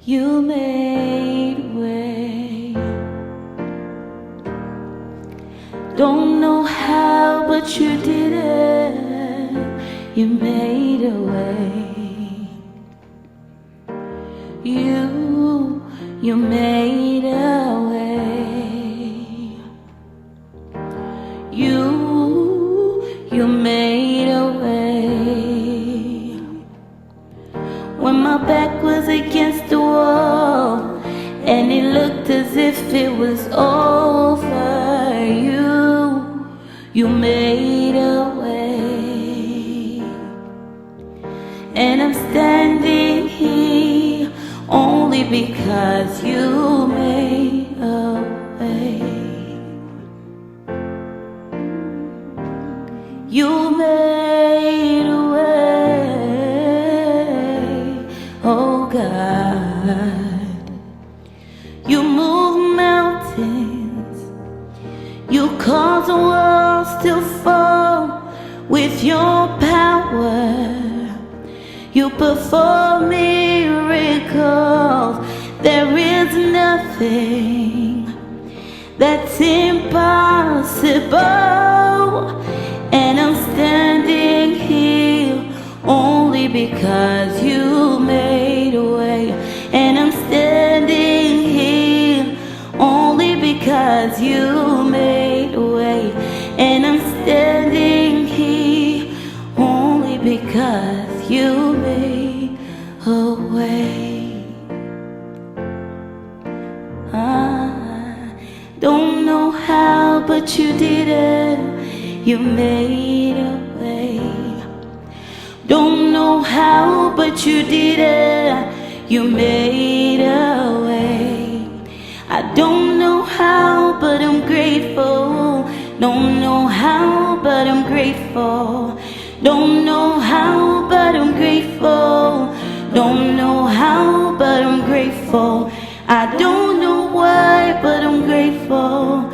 You made a way. Don't know how, but you did it. You made a way. You made a way. You made a way. When my back was against the wall and it looked as if it was over, you made a way. And I'm standing here only because you made a way. You made a way, oh God. You move mountains, you cause the walls to fall with your power. You perform miracles. There is nothing that's impossible. And I'm standing here only because you made a way. And I'm standing here only because you made a way. And I'm standing here only because you made a way. I don't know how, but you did it. You made a way. Don't know how, but you did it. You made a way. I don't know how, but I'm grateful. Don't know how, but I'm grateful. Don't know how, but I'm grateful. Don't know how, but I'm grateful. I don't know why, but I'm grateful.